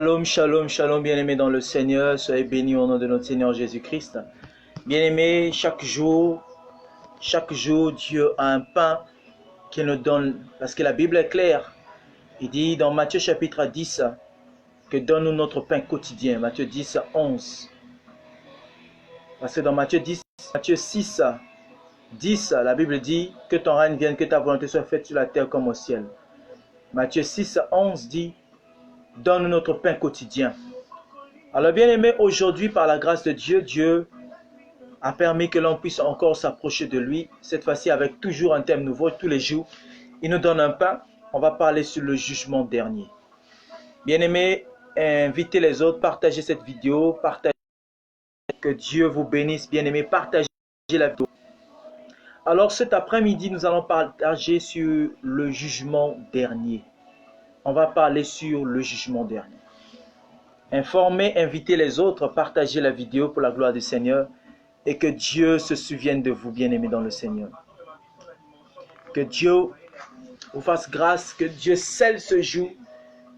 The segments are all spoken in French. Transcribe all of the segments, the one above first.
Shalom, shalom, shalom, bien-aimés dans le Seigneur, soyez bénis au nom de notre Seigneur Jésus-Christ. Bien-aimés, chaque jour, Dieu a un pain qu'il nous donne, parce que la Bible est claire. Il dit dans Matthieu chapitre 10, que donne-nous notre pain quotidien, Matthieu 10, 11. Parce que dans Matthieu 6, 10, la Bible dit que ton règne vienne, que ta volonté soit faite sur la terre comme au ciel. Matthieu 6, 11 dit, donne-nous notre pain quotidien. Alors bien aimé, aujourd'hui par la grâce de Dieu, Dieu a permis que l'on puisse encore s'approcher de lui, cette fois-ci avec toujours un thème nouveau, tous les jours. Il nous donne un pain, on va parler sur le jugement dernier. Bien aimé, invitez les autres, partagez cette vidéo, partagez, que Dieu vous bénisse, bien aimé, partagez la vidéo. Alors cet après-midi, nous allons partager sur le jugement dernier. On va parler sur le jugement dernier. Informez, invitez les autres, partagez la vidéo pour la gloire du Seigneur et que Dieu se souvienne de vous, bien-aimés dans le Seigneur. Que Dieu vous fasse grâce, que Dieu scelle ce jour,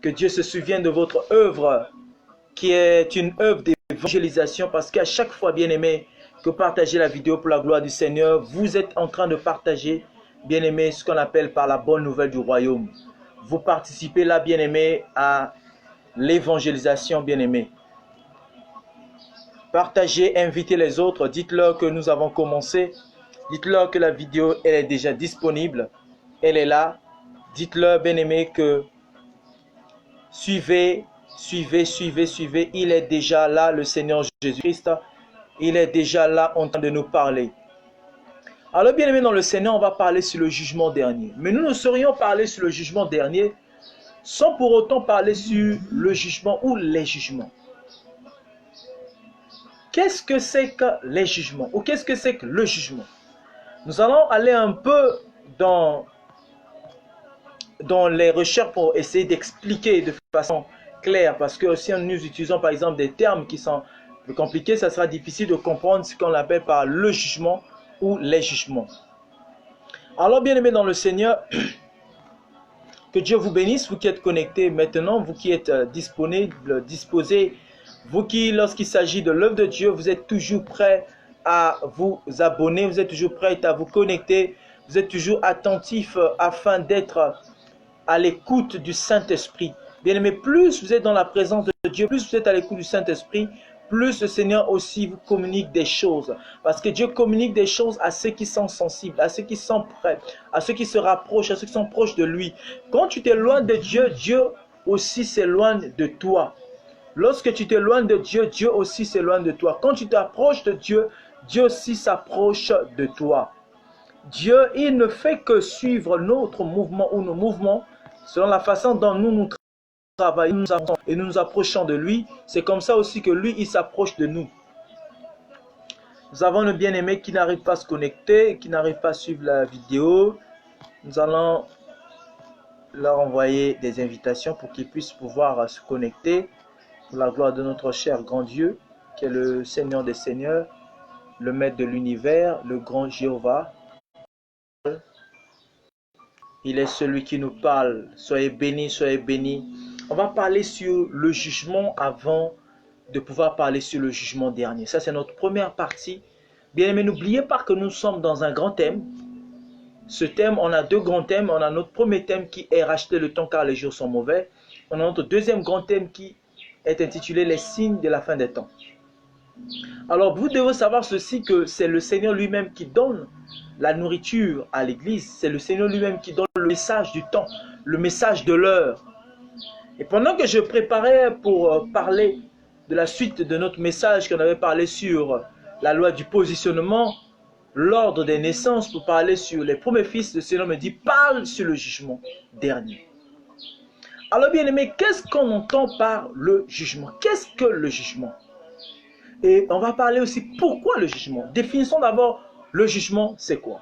que Dieu se souvienne de votre œuvre qui est une œuvre d'évangélisation parce qu'à chaque fois, bien-aimés, que partagez la vidéo pour la gloire du Seigneur, vous êtes en train de partager, bien-aimés, ce qu'on appelle par la bonne nouvelle du royaume. Vous participez là, bien-aimés, à l'évangélisation, bien-aimés. Partagez, invitez les autres, dites-leur que nous avons commencé, dites-leur que la vidéo elle est déjà disponible, elle est là, dites-leur, bien-aimés, que suivez, il est déjà là, le Seigneur Jésus-Christ, il est déjà là en train de nous parler. Alors, bien-aimés dans le Seigneur, on va parler sur le jugement dernier, mais nous ne saurions parler sur le jugement dernier sans pour autant parler sur le jugement ou les jugements. Qu'est-ce que c'est que les jugements ou qu'est-ce que c'est que le jugement? Nous allons aller un peu dans les recherches pour essayer d'expliquer de façon claire parce que si nous utilisons par exemple des termes qui sont plus compliqués, ça sera difficile de comprendre ce qu'on appelle par le jugement ou les jugements. Alors bien aimés dans le Seigneur, que Dieu vous bénisse, vous qui êtes connectés maintenant, vous qui êtes disponibles, disposés, vous qui, lorsqu'il s'agit de l'œuvre de Dieu, vous êtes toujours prêts à vous abonner, vous êtes toujours prêts à vous connecter, vous êtes toujours attentifs afin d'être à l'écoute du Saint-Esprit. Bien aimé, plus vous êtes dans la présence de Dieu, plus vous êtes à l'écoute du Saint-Esprit, plus le Seigneur aussi vous communique des choses. Parce que Dieu communique des choses à ceux qui sont sensibles, à ceux qui sont prêts, à ceux qui se rapprochent, à ceux qui sont proches de lui. Quand tu t'éloignes de Dieu, Dieu aussi s'éloigne de toi. Lorsque tu t'éloignes de Dieu, Dieu aussi s'éloigne de toi. Quand tu t'approches de Dieu, Dieu aussi s'approche de toi. Dieu, il ne fait que suivre notre mouvement ou nos mouvements selon la façon dont nous travaillons et nous nous approchons de lui. C'est comme ça aussi que lui, il s'approche de nous. Nous avons le bien-aimé qui n'arrive pas à se connecter, qui n'arrive pas à suivre la vidéo. Nous allons leur envoyer des invitations pour qu'ils puissent pouvoir se connecter pour la gloire de notre cher grand Dieu, qui est le Seigneur des Seigneurs, le Maître de l'univers, le grand Jéhovah. Il est celui qui nous parle. Soyez bénis, soyez bénis. On va parler sur le jugement avant de pouvoir parler sur le jugement dernier. Ça, c'est notre première partie. Bien aimé, n'oubliez pas que nous sommes dans un grand thème. Ce thème, on a deux grands thèmes. On a notre premier thème qui est racheter le temps car les jours sont mauvais. On a notre deuxième grand thème qui est intitulé les signes de la fin des temps. Alors, vous devez savoir ceci, que c'est le Seigneur lui-même qui donne la nourriture à l'église. C'est le Seigneur lui-même qui donne le message du temps, le message de l'heure. Et pendant que je préparais pour parler de la suite de notre message qu'on avait parlé sur la loi du positionnement, l'ordre des naissances, pour parler sur les premiers fils, le Seigneur me dit, parle sur le jugement dernier. Alors bien aimé, qu'est-ce qu'on entend par le jugement? Qu'est-ce que le jugement? Et on va parler aussi pourquoi le jugement. Définissons d'abord le jugement, c'est quoi?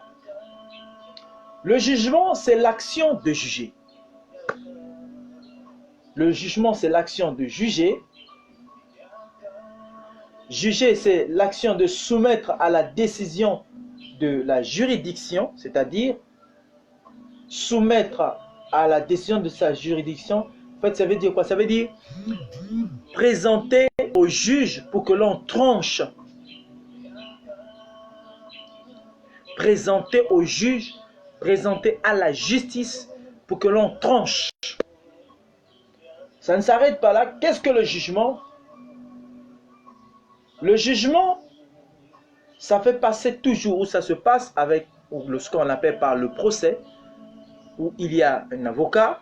Le jugement, c'est l'action de juger. Le jugement, c'est l'action de juger. Juger, c'est l'action de soumettre à la décision de la juridiction, c'est-à-dire soumettre à la décision de sa juridiction, En fait, ça veut dire quoi? Ça veut dire présenter au juge pour que l'on tranche. Présenter au juge, présenter à la justice pour que l'on tranche. Ça ne s'arrête pas là. Qu'est-ce que le jugement? Le jugement, ça fait passer toujours, où ça se passe avec ce qu'on appelle par le procès, où il y a un avocat,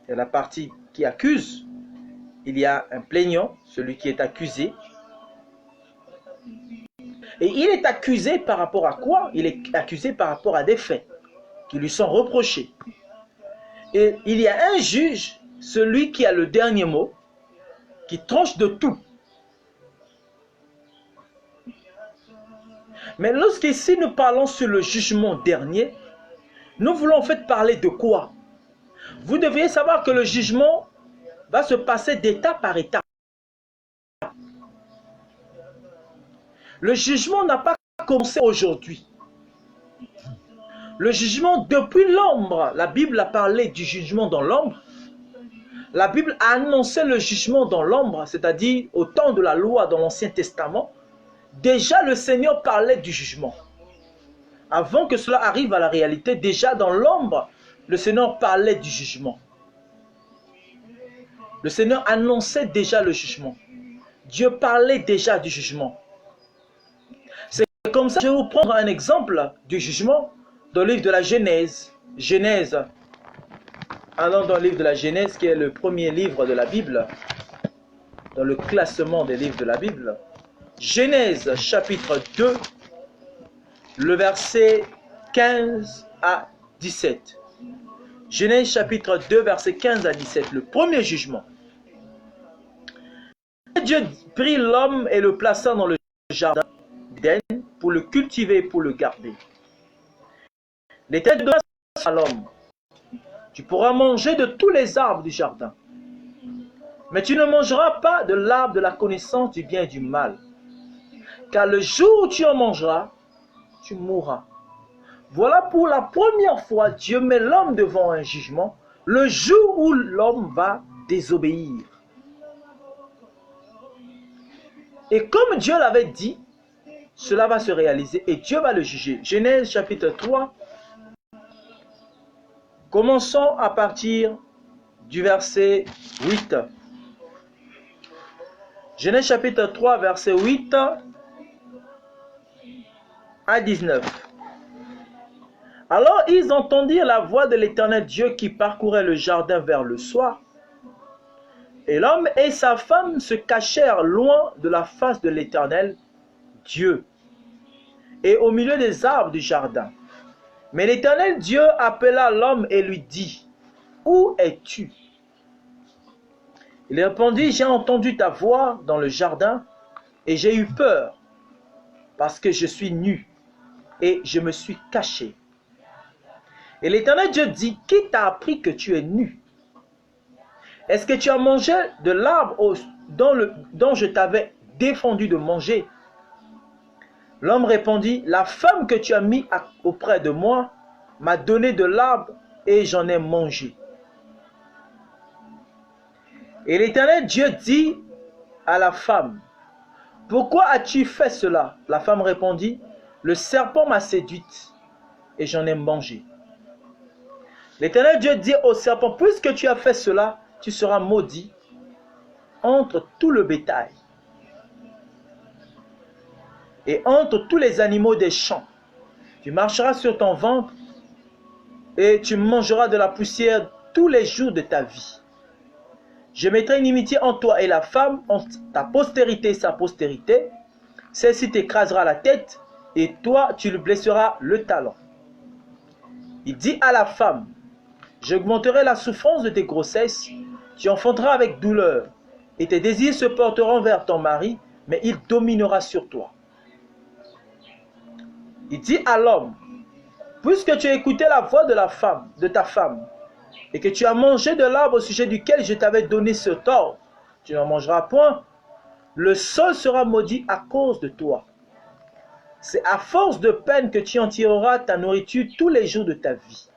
il y a la partie qui accuse, il y a un plaignant, celui qui est accusé. Et il est accusé par rapport à quoi? Il est accusé par rapport à des faits qui lui sont reprochés. Et il y a un juge, celui qui a le dernier mot, qui tranche de tout. Mais lorsqu'ici nous parlons sur le jugement dernier, nous voulons en fait parler de quoi? Vous devriez savoir que le jugement va se passer d'étape par étape. Le jugement n'a pas commencé aujourd'hui. Le jugement depuis l'ombre, la Bible a parlé du jugement dans l'ombre. La Bible a annoncé le jugement dans l'ombre, c'est-à-dire au temps de la loi dans l'Ancien Testament. Déjà le Seigneur parlait du jugement. Avant que cela arrive à la réalité, déjà dans l'ombre, le Seigneur parlait du jugement. Le Seigneur annonçait déjà le jugement. Dieu parlait déjà du jugement. C'est comme ça que je vais vous prendre un exemple du jugement dans le livre de la Genèse. Genèse. Allons dans le livre de la Genèse, qui est le premier livre de la Bible, dans le classement des livres de la Bible. Genèse chapitre 2, le verset 15 à 17. Genèse chapitre 2, verset 15 à 17, le premier jugement. Dieu prit l'homme et le plaça dans le jardin d'Éden pour le cultiver et pour le garder. L'Éternel donna à l'homme: tu pourras manger de tous les arbres du jardin, mais tu ne mangeras pas de l'arbre de la connaissance du bien et du mal, car le jour où tu en mangeras, tu mourras. Voilà pour la première fois, Dieu met l'homme devant un jugement, le jour où l'homme va désobéir. Et comme Dieu l'avait dit, cela va se réaliser et Dieu va le juger. Genèse chapitre 3, commençons à partir du verset 8. Genèse chapitre 3, verset 8 à 19. Alors ils entendirent la voix de l'Éternel Dieu qui parcourait le jardin vers le soir. Et l'homme et sa femme se cachèrent loin de la face de l'Éternel Dieu, et au milieu des arbres du jardin. Mais l'Éternel Dieu appela l'homme et lui dit: où es-tu? Il répondit: j'ai entendu ta voix dans le jardin, et j'ai eu peur, parce que je suis nu, et je me suis caché. Et l'Éternel Dieu dit: qui t'a appris que tu es nu? Est-ce que tu as mangé de l'arbre dont je t'avais défendu de manger? L'homme répondit: la femme que tu as mis auprès de moi m'a donné de l'arbre et j'en ai mangé. Et l'Éternel Dieu dit à la femme: pourquoi as-tu fait cela? La femme répondit: le serpent m'a séduite et j'en ai mangé. L'Éternel Dieu dit au serpent: puisque tu as fait cela, tu seras maudit entre tout le bétail et entre tous les animaux des champs. Tu marcheras sur ton ventre et tu mangeras de la poussière tous les jours de ta vie. Je mettrai une inimitié entre toi et la femme, entre ta postérité et sa postérité. Celle-ci t'écrasera la tête et toi tu lui blesseras le talon. Il dit à la femme: j'augmenterai la souffrance de tes grossesses, tu enfanteras avec douleur, et tes désirs se porteront vers ton mari, mais il dominera sur toi. Il dit à l'homme: puisque tu as écouté la voix de ta femme, et que tu as mangé de l'arbre au sujet duquel je t'avais donné ce tort, tu n'en mangeras point, le sol sera maudit à cause de toi. C'est à force de peine que tu en tireras ta nourriture tous les jours de ta vie.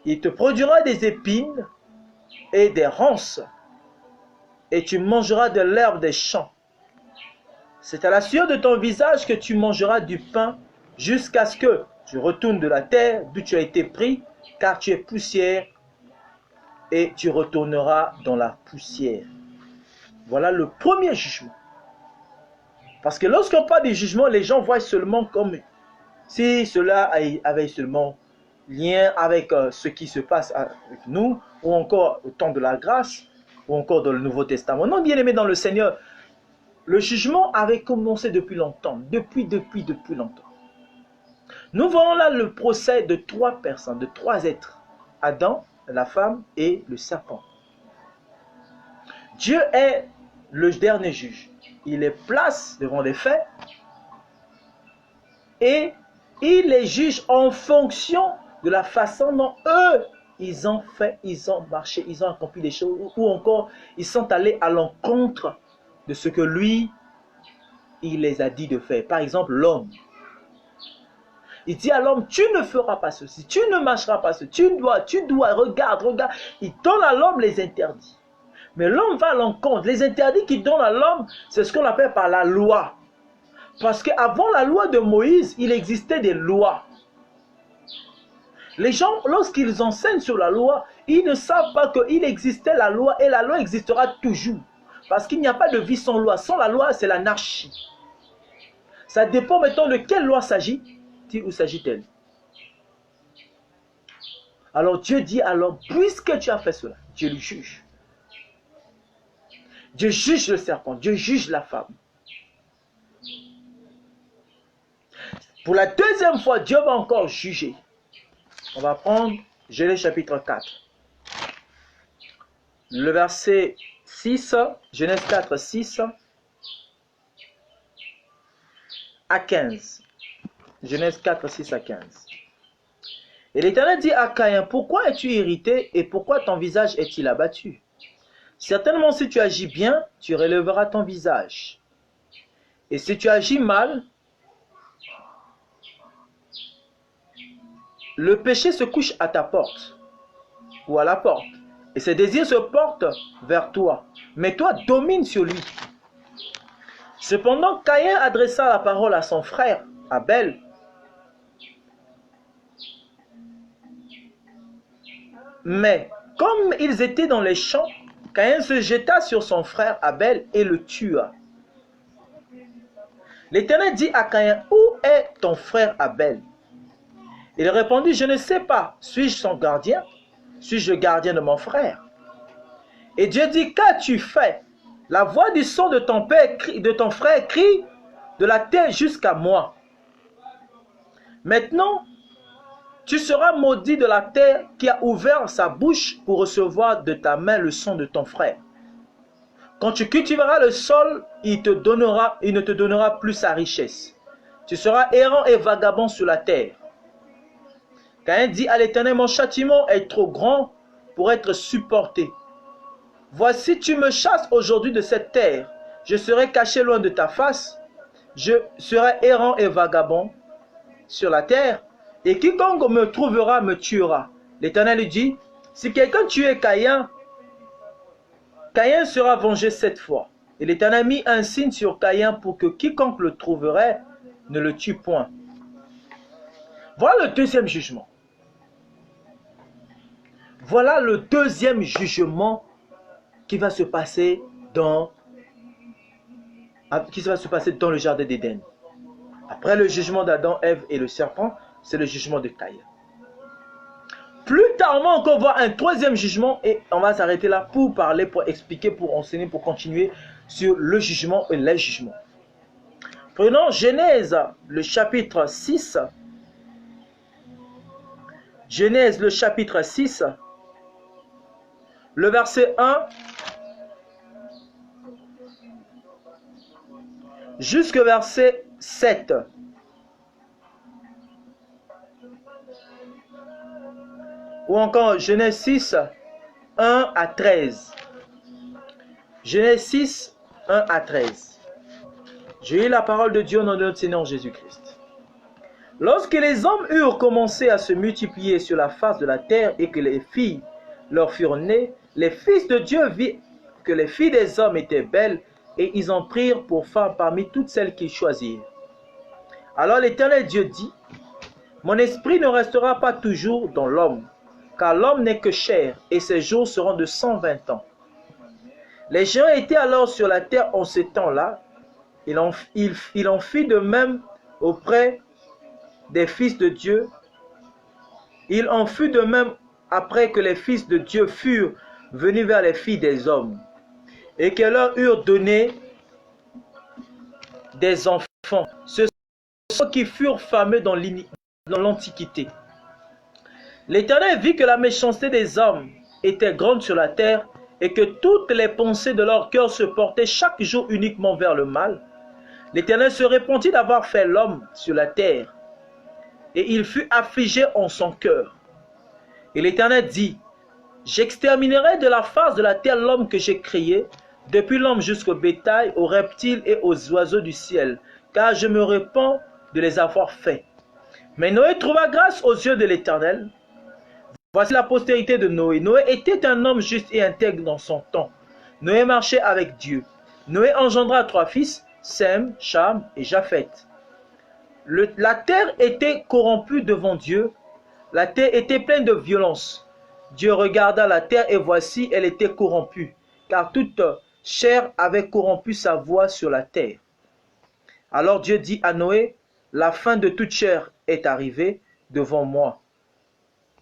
Il te produira des épines et des ronces, et tu mangeras de l'herbe des champs. C'est à la sueur de ton visage que tu mangeras du pain, jusqu'à ce que tu retournes de la terre d'où tu as été pris, car tu es poussière, et tu retourneras dans la poussière. Voilà le premier jugement. Parce que lorsqu'on parle du jugement, les gens voient seulement comme si cela avait seulement lien avec ce qui se passe avec nous, ou encore au temps de la grâce, ou encore dans le Nouveau Testament. Non, bien aimé dans le Seigneur, le jugement avait commencé depuis longtemps, depuis longtemps. Nous voyons là le procès de 3 personnes, de 3 êtres, Adam, la femme et le serpent. Dieu est le dernier juge. Il les place devant les faits et il les juge en fonction de la façon dont eux, ils ont fait, ils ont marché, ils ont accompli des choses, ou encore ils sont allés à l'encontre de ce que lui, il les a dit de faire. Par exemple, l'homme. Il dit à l'homme, tu ne feras pas ceci, tu ne marcheras pas ceci, tu dois, regarde. Il donne à l'homme les interdits. Mais l'homme va à l'encontre. Les interdits qu'il donne à l'homme, c'est ce qu'on appelle par la loi. Parce qu'avant la loi de Moïse, il existait des lois. Les gens, lorsqu'ils enseignent sur la loi, ils ne savent pas qu'il existait la loi et la loi existera toujours. Parce qu'il n'y a pas de vie sans loi. Sans la loi, c'est l'anarchie. Ça dépend maintenant de quelle loi s'agit-il ou s'agit-elle. Alors Dieu dit à l'homme, puisque tu as fait cela, Dieu le juge. Dieu juge le serpent, Dieu juge la femme. Pour la deuxième fois, Dieu va encore juger. On va prendre Genèse chapitre 4. Le verset 6, Genèse 4, 6 à 15. Genèse 4, 6 à 15. Et l'Éternel dit à Caïn, pourquoi es-tu irrité et pourquoi ton visage est-il abattu? Certainement, si tu agis bien, tu relèveras ton visage. Et si tu agis mal, le péché se couche à ta porte ou à la porte. Et ses désirs se portent vers toi. Mais toi, domine sur lui. Cependant, Caïn adressa la parole à son frère, Abel. Mais, comme ils étaient dans les champs, Caïn se jeta sur son frère Abel et le tua. L'Éternel dit à Caïn, où est ton frère Abel? Il répondit, je ne sais pas, suis-je son gardien? Suis-je le gardien de mon frère? Et Dieu dit, qu'as-tu fait? La voix du son de ton père, de ton frère crie de la terre jusqu'à moi. Maintenant, tu seras maudit de la terre qui a ouvert sa bouche pour recevoir de ta main le son de ton frère. Quand tu cultiveras le sol, il ne te donnera plus sa richesse. Tu seras errant et vagabond sur la terre. Caïn dit à l'Éternel, mon châtiment est trop grand pour être supporté. Voici, tu me chasses aujourd'hui de cette terre. Je serai caché loin de ta face. Je serai errant et vagabond sur la terre. Et quiconque me trouvera me tuera. L'Éternel lui dit, si quelqu'un tuait Caïn, Caïn sera vengé 7 fois. Et l'Éternel mit un signe sur Caïn pour que quiconque le trouverait ne le tue point. Voilà le deuxième jugement. Voilà le deuxième jugement qui va se passer dans le jardin d'Éden. Après le jugement d'Adam, Ève et le serpent, c'est le jugement de Caïn. Plus tard, on va encore voir un troisième jugement et on va s'arrêter là pour parler, pour expliquer, pour enseigner, pour continuer sur le jugement et les jugements. Prenons Genèse, le chapitre 6. Genèse, le chapitre 6, le verset 1 jusqu'au verset 7. Ou encore Genèse 6, 1 à 13. Genèse 6, 1 à 13. J'ai eu la parole de Dieu au nom de notre Seigneur Jésus-Christ. Lorsque les hommes eurent commencé à se multiplier sur la face de la terre et que les filles leur furent nées, les fils de Dieu virent que les filles des hommes étaient belles, et ils en prirent pour femmes parmi toutes celles qu'ils choisirent. Alors l'Éternel Dieu dit, mon esprit ne restera pas toujours dans l'homme, car l'homme n'est que chair, et ses jours seront de 120 ans. Les géants étaient alors sur la terre en ce temps-là. Il en fit de même auprès des fils de Dieu. Il en fut de même après que les fils de Dieu furent venus vers les filles des hommes, et qu'elles leur eurent donné des enfants, ceux qui furent fameux dans l'Antiquité. L'Éternel vit que la méchanceté des hommes était grande sur la terre, et que toutes les pensées de leur cœur se portaient chaque jour uniquement vers le mal. L'Éternel se repentit d'avoir fait l'homme sur la terre, et il fut affligé en son cœur. Et l'Éternel dit, j'exterminerai de la face de la terre l'homme que j'ai créé, depuis l'homme jusqu'au bétail, aux reptiles et aux oiseaux du ciel, car je me repens de les avoir faits. Mais Noé trouva grâce aux yeux de l'Éternel. Voici la postérité de Noé. Noé était un homme juste et intègre dans son temps. Noé marchait avec Dieu. Noé engendra 3 fils, Sem, Cham et Japheth. La terre était corrompue devant Dieu. La terre était pleine de violence. Dieu regarda la terre et voici, elle était corrompue, car toute chair avait corrompu sa voie sur la terre. Alors Dieu dit à Noé, la fin de toute chair est arrivée devant moi,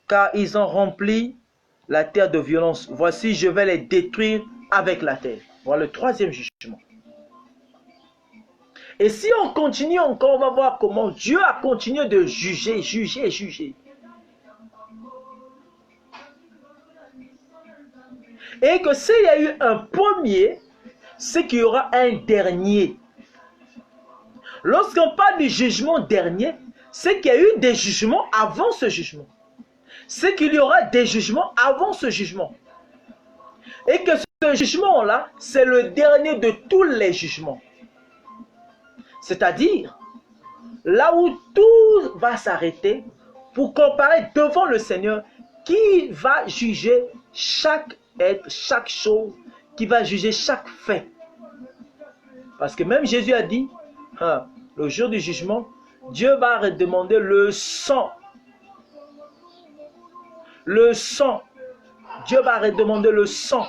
car ils ont rempli la terre de violence. Voici, je vais les détruire avec la terre. Voilà le 3e jugement. Et si on continue encore, on va voir comment Dieu a continué de juger. Et que s'il y a eu un premier, c'est qu'il y aura un dernier. Lorsqu'on parle du jugement dernier, c'est qu'il y a eu des jugements avant ce jugement. C'est qu'il y aura des jugements avant ce jugement. Et que ce jugement-là, c'est le dernier de tous les jugements. C'est-à-dire, là où tout va s'arrêter pour comparer devant le Seigneur qui va juger chaque être, chaque chose, qui va juger chaque fait. Parce que même Jésus a dit, le jour du jugement, Dieu va redemander le sang. Le sang. Dieu va redemander le sang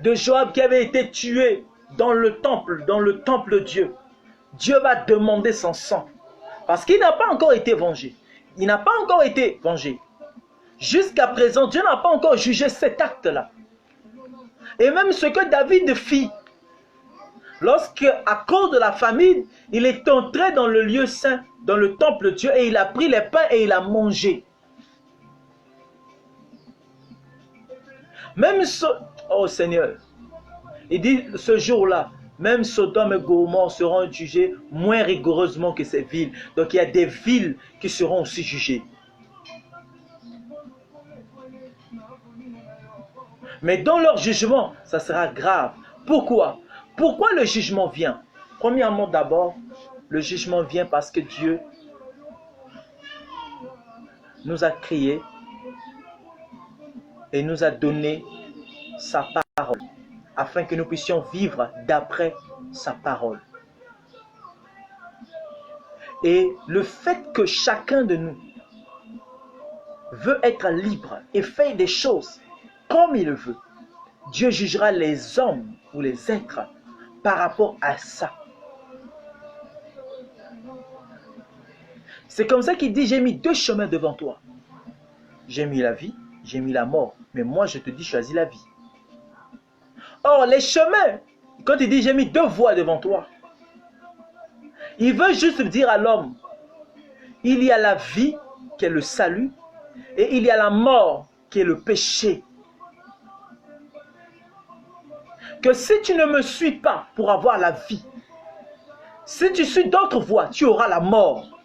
de Joab qui avait été tué dans le temple de Dieu. Dieu va demander son sang. Parce qu'il n'a pas encore été vengé. Il n'a pas encore été vengé. Jusqu'à présent, Dieu n'a pas encore jugé cet acte-là. Et même ce que David fit, lorsque, à cause de la famine, il est entré dans le lieu saint, dans le temple de Dieu, et il a pris les pains et il a mangé. Même ce... Oh Seigneur, il dit ce jour-là, même Sodome et Gomorrhe seront jugés moins rigoureusement que ces villes. Donc il y a des villes qui seront aussi jugées. Mais dans leur jugement, ça sera grave. Pourquoi? Pourquoi le jugement vient? Premièrement, d'abord, le jugement vient parce que Dieu nous a créés et nous a donné sa parole, afin que nous puissions vivre d'après sa parole. Et le fait que chacun de nous veut être libre et faire des choses comme il veut, Dieu jugera les hommes ou les êtres par rapport à ça. C'est comme ça qu'il dit, j'ai mis 2 chemins devant toi. J'ai mis la vie, j'ai mis la mort. Mais moi, je te dis, choisis la vie. Or, les chemins, quand il dit, j'ai mis 2 voies devant toi, il veut juste dire à l'homme, il y a la vie qui est le salut, et il y a la mort qui est le péché. Que si tu ne me suis pas pour avoir la vie, si tu suis d'autres voies, tu auras la mort.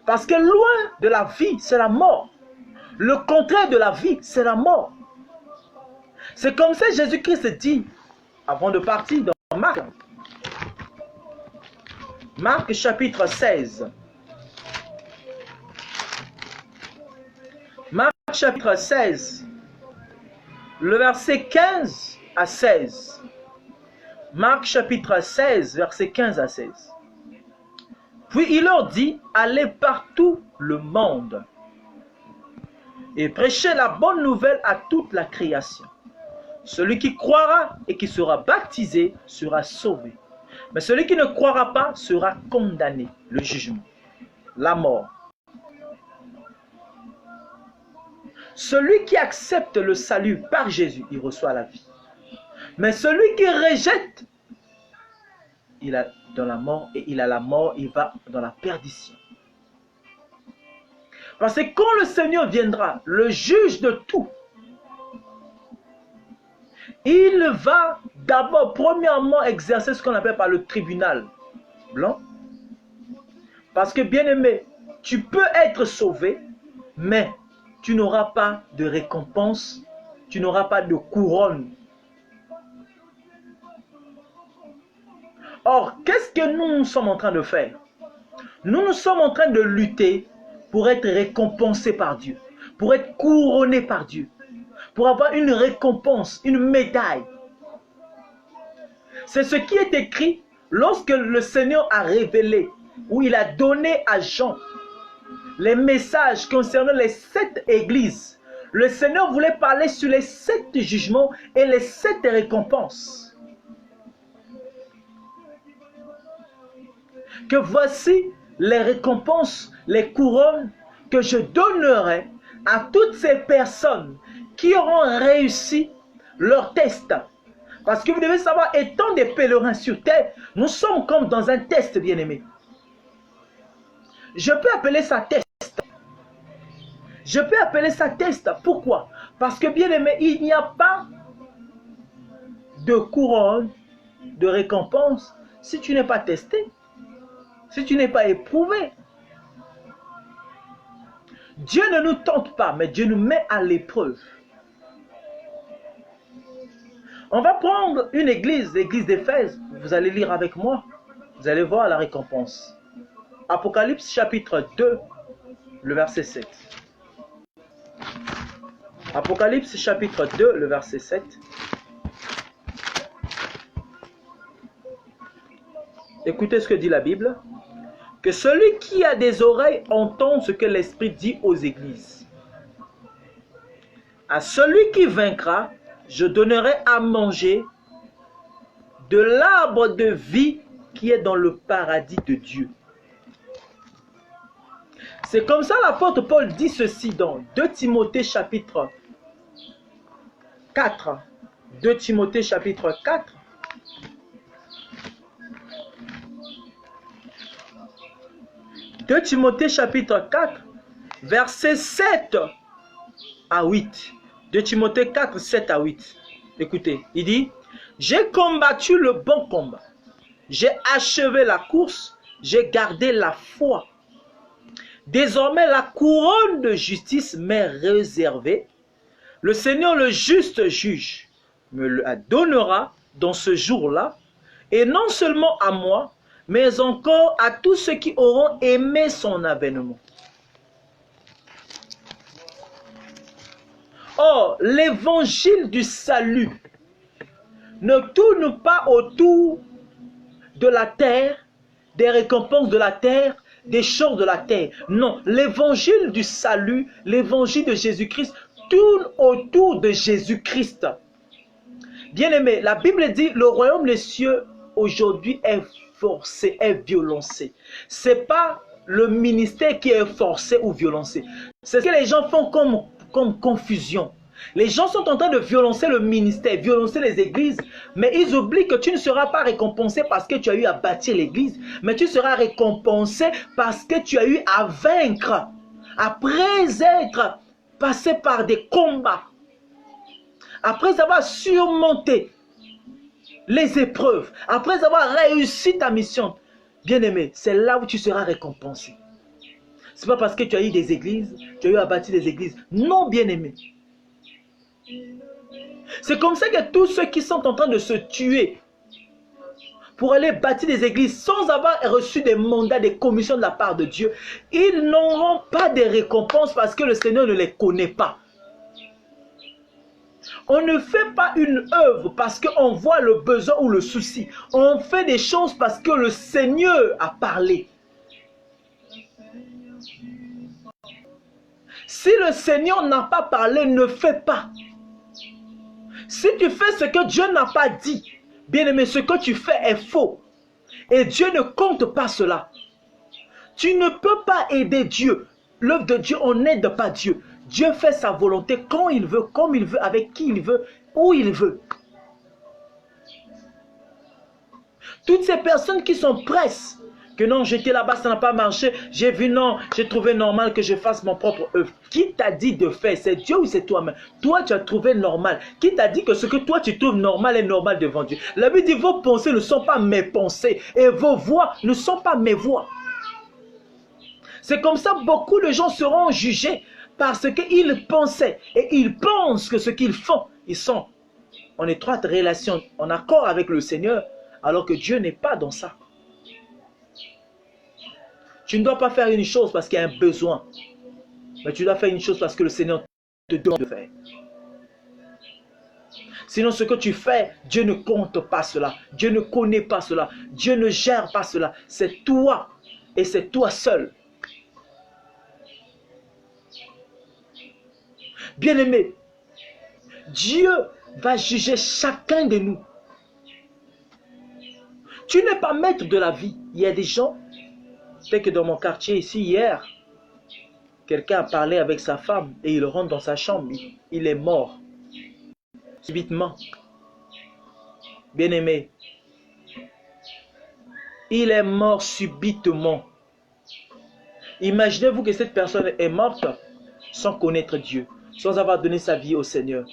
Parce que loin de la vie, c'est la mort. Le contraire de la vie, c'est la mort. C'est comme ça que Jésus-Christ dit, avant de partir dans Marc. Marc chapitre 16. Marc chapitre 16, le verset 15 à 16. Marc chapitre 16, verset 15 à 16. Puis il leur dit, allez partout le monde et prêchez la bonne nouvelle à toute la création. Celui qui croira et qui sera baptisé sera sauvé. Mais celui qui ne croira pas sera condamné, le jugement, la mort. Celui qui accepte le salut par Jésus, il reçoit la vie. Mais celui qui rejette, il a dans la mort et il a la mort, il va dans la perdition. Parce que quand le Seigneur viendra, le juge de tout, il va d'abord, premièrement, exercer ce qu'on appelle par le tribunal blanc. Parce que, bien-aimé, tu peux être sauvé, mais tu n'auras pas de récompense, tu n'auras pas de couronne. Or, qu'est-ce que nous sommes en train de faire? Nous sommes en train de lutter pour être récompensés par Dieu, pour être couronnés par Dieu, pour avoir une récompense, une médaille. C'est ce qui est écrit lorsque le Seigneur a révélé, où il a donné à Jean les messages concernant les 7 églises. Le Seigneur voulait parler sur les 7 jugements et les 7 récompenses. Que voici les récompenses, les couronnes que je donnerai à toutes ces personnes qui auront réussi leur test. Parce que vous devez savoir, étant des pèlerins sur terre, nous sommes comme dans un test, bien-aimé. Je peux appeler ça test. Je peux appeler ça test. Pourquoi? Parce que, bien-aimé, il n'y a pas de couronne, de récompense, si tu n'es pas testé, si tu n'es pas éprouvé. Dieu ne nous tente pas, mais Dieu nous met à l'épreuve. On va prendre une église, l'église d'Éphèse. Vous allez lire avec moi. Vous allez voir la récompense. Apocalypse chapitre 2, le verset 7. Apocalypse chapitre 2, le verset 7. Écoutez ce que dit la Bible. Que celui qui a des oreilles entende ce que l'Esprit dit aux églises. À celui qui vaincra, je donnerai à manger de l'arbre de vie qui est dans le paradis de Dieu. C'est comme ça l'apôtre Paul dit ceci dans 2 Timothée chapitre 4. 2 Timothée chapitre 4. « 2 Timothée chapitre 4, versets 7 à 8. 2 Timothée 4, 7 à 8. Écoutez, il dit, « J'ai combattu le bon combat. J'ai achevé la course. J'ai gardé la foi. Désormais, la couronne de justice m'est réservée. Le Seigneur, le juste juge, me la donnera dans ce jour-là, et non seulement à moi, mais encore à tous ceux qui auront aimé son avènement. » Or, l'évangile du salut ne tourne pas autour de la terre, des récompenses de la terre, des choses de la terre. Non, l'évangile du salut, l'évangile de Jésus-Christ tourne autour de Jésus-Christ. Bien-aimé, la Bible dit, le royaume des cieux aujourd'hui est forcé, est violencé. Ce n'est pas le ministère qui est forcé ou violencé. C'est ce que les gens font comme confusion. Les gens sont en train de violencer le ministère, violencer les églises, mais ils oublient que tu ne seras pas récompensé parce que tu as eu à bâtir l'église, mais tu seras récompensé parce que tu as eu à vaincre, après être passé par des combats, après avoir surmonté les épreuves, après avoir réussi ta mission. Bien-aimé, c'est là où tu seras récompensé. Ce n'est pas parce que tu as eu des églises, tu as eu à bâtir des églises. Non, bien-aimé. C'est comme ça que tous ceux qui sont en train de se tuer pour aller bâtir des églises sans avoir reçu des mandats, des commissions de la part de Dieu, ils n'auront pas de récompenses parce que le Seigneur ne les connaît pas. On ne fait pas une œuvre parce qu'on voit le besoin ou le souci. On fait des choses parce que le Seigneur a parlé. Si le Seigneur n'a pas parlé, ne fais pas. Si tu fais ce que Dieu n'a pas dit, bien-aimé, ce que tu fais est faux. Et Dieu ne compte pas cela. Tu ne peux pas aider Dieu. L'œuvre de Dieu, on n'aide pas Dieu. Dieu fait sa volonté quand il veut, comme il veut, avec qui il veut, où il veut. Toutes ces personnes qui sont presses, que non, j'étais là-bas, ça n'a pas marché, j'ai vu, non, j'ai trouvé normal que je fasse mon propre œuvre. Qui t'a dit de faire? C'est Dieu ou c'est toi-même? Toi, tu as trouvé normal. Qui t'a dit que ce que toi, tu trouves normal est normal devant Dieu? La Bible dit, vos pensées ne sont pas mes pensées et vos voix ne sont pas mes voix. C'est comme ça, beaucoup de gens seront jugés parce qu'ils pensaient et ils pensent que ce qu'ils font, ils sont en étroite relation, en accord avec le Seigneur, alors que Dieu n'est pas dans ça. Tu ne dois pas faire une chose parce qu'il y a un besoin, mais tu dois faire une chose parce que le Seigneur te demande de faire. Sinon, ce que tu fais, Dieu ne compte pas cela. Dieu ne connaît pas cela. Dieu ne gère pas cela. C'est toi et c'est toi seul. Bien-aimé, Dieu va juger chacun de nous. Tu n'es pas maître de la vie. Il y a des gens, peut-être que dans mon quartier ici, hier, quelqu'un a parlé avec sa femme et il rentre dans sa chambre. Il est mort. Subitement. Bien-aimé, il est mort subitement. Imaginez-vous que cette personne est morte sans connaître Dieu, sans avoir donné sa vie au Seigneur.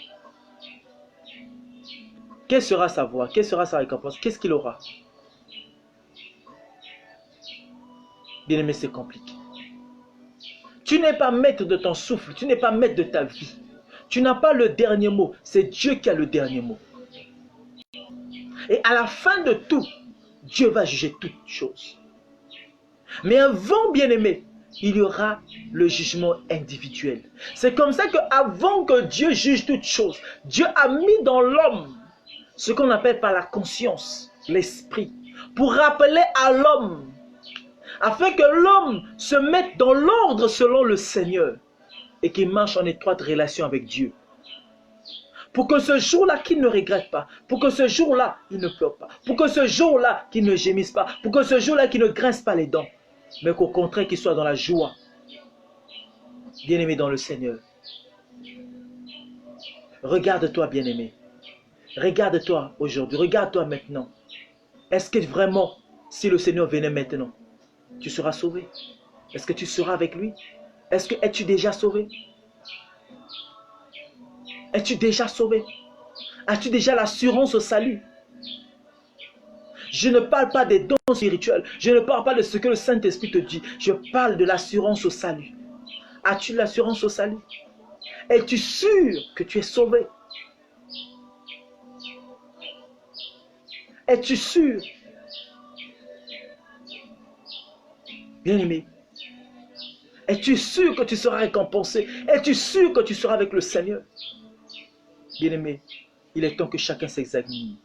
Quelle sera sa voix? Quelle sera sa récompense? Qu'est-ce qu'il aura? Bien-aimé, c'est compliqué. Tu n'es pas maître de ton souffle, tu n'es pas maître de ta vie. Tu n'as pas le dernier mot, c'est Dieu qui a le dernier mot. Et à la fin de tout, Dieu va juger toutes choses. Mais avant, bien-aimé, il y aura le jugement individuel. C'est comme ça qu'avant que Dieu juge toutes choses, Dieu a mis dans l'homme ce qu'on appelle par la conscience, l'esprit, pour rappeler à l'homme, afin que l'homme se mette dans l'ordre selon le Seigneur et qu'il marche en étroite relation avec Dieu. Pour que ce jour-là, qu'il ne regrette pas. Pour que ce jour-là, il ne pleure pas. Pour que ce jour-là, qu'il ne gémisse pas. Pour que ce jour-là, qu'il ne grince pas les dents. Mais qu'au contraire, qu'il soit dans la joie. Bien-aimé dans le Seigneur. Regarde-toi, bien-aimé. Regarde-toi aujourd'hui. Regarde-toi maintenant. Est-ce que vraiment, si le Seigneur venait maintenant, tu seras sauvé? Est-ce que tu seras avec lui? Es-tu déjà sauvé? Es-tu déjà sauvé? As-tu déjà l'assurance au salut? Je ne parle pas des dons spirituels. Je ne parle pas de ce que le Saint-Esprit te dit. Je parle de l'assurance au salut. As-tu l'assurance au salut? Es-tu sûr que tu es sauvé? Es-tu sûr? Bien-aimé, es-tu sûr que tu seras récompensé? Es-tu sûr que tu seras avec le Seigneur? Bien-aimé, il est temps que chacun s'examine.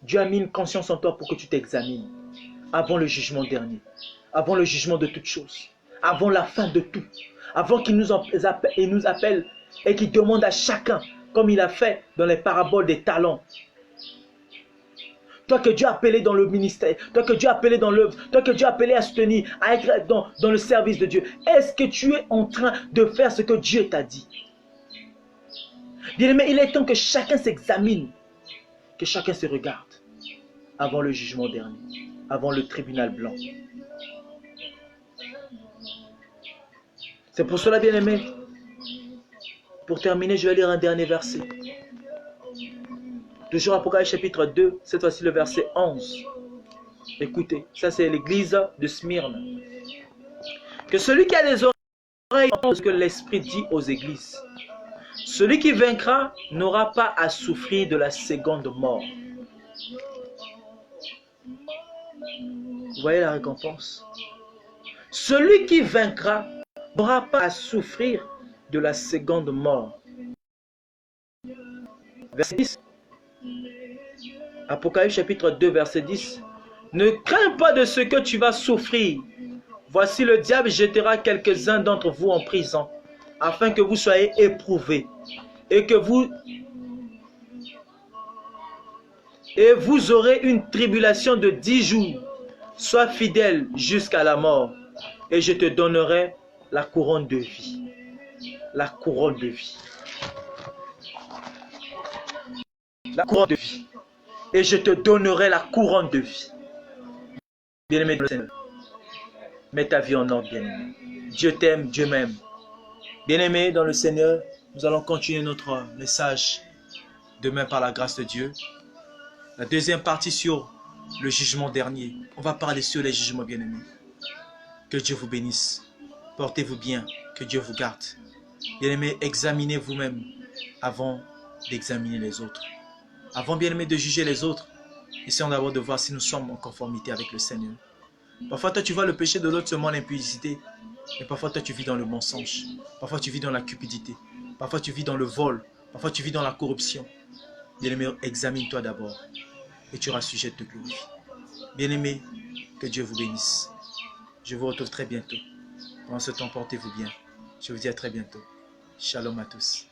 Dieu a mis une conscience en toi pour que tu t'examines avant le jugement dernier, avant le jugement de toutes choses, avant la fin de tout, avant qu'il nous appelle et qu'il demande à chacun, comme il a fait dans les paraboles des talents. Toi que Dieu a appelé dans le ministère, toi que Dieu a appelé dans l'œuvre, toi que Dieu a appelé à soutenir, à être dans le service de Dieu, est-ce que tu es en train de faire ce que Dieu t'a dit? Bien-aimé, il est temps que chacun s'examine, que chacun se regarde avant le jugement dernier, avant le tribunal blanc. C'est pour cela, bien-aimé, pour terminer, je vais lire un dernier verset. Toujours Apocalypse chapitre 2, cette fois-ci le verset 11. Écoutez, ça c'est l'église de Smyrne. Que celui qui a des oreilles entende ce que l'Esprit dit aux églises. Celui qui vaincra n'aura pas à souffrir de la seconde mort. Vous voyez la récompense? Celui qui vaincra n'aura pas à souffrir de la seconde mort. Verset 10. Apocalypse chapitre 2, verset 10. Ne crains pas de ce que tu vas souffrir. Voici le diable jettera quelques-uns d'entre vous en prison, afin que vous soyez éprouvés, et vous aurez une tribulation de 10 jours. Sois fidèle jusqu'à la mort, et je te donnerai la couronne de vie. La couronne de vie. La couronne de vie. Et je te donnerai la couronne de vie. Bien-aimé dans le Seigneur, mets ta vie en ordre, bien-aimé. Dieu t'aime, Dieu m'aime. Bien-aimé dans le Seigneur, nous allons continuer notre message demain par la grâce de Dieu. La deuxième partie sur le jugement dernier. On va parler sur les jugements, bien-aimés. Que Dieu vous bénisse. Portez-vous bien. Que Dieu vous garde. Bien-aimés, examinez vous-même avant d'examiner les autres. Avant, bien-aimés, de juger les autres, essayons d'abord de voir si nous sommes en conformité avec le Seigneur. Parfois, toi, tu vois le péché de l'autre seulement l'impudicité. Mais parfois, toi, tu vis dans le mensonge. Parfois, tu vis dans la cupidité. Parfois, tu vis dans le vol. Parfois, tu vis dans la corruption. Bien-aimé, examine-toi d'abord. Et tu auras sujet de te glorifier. Bien-aimé, que Dieu vous bénisse. Je vous retrouve très bientôt. Pendant ce temps, portez-vous bien. Je vous dis à très bientôt. Shalom à tous.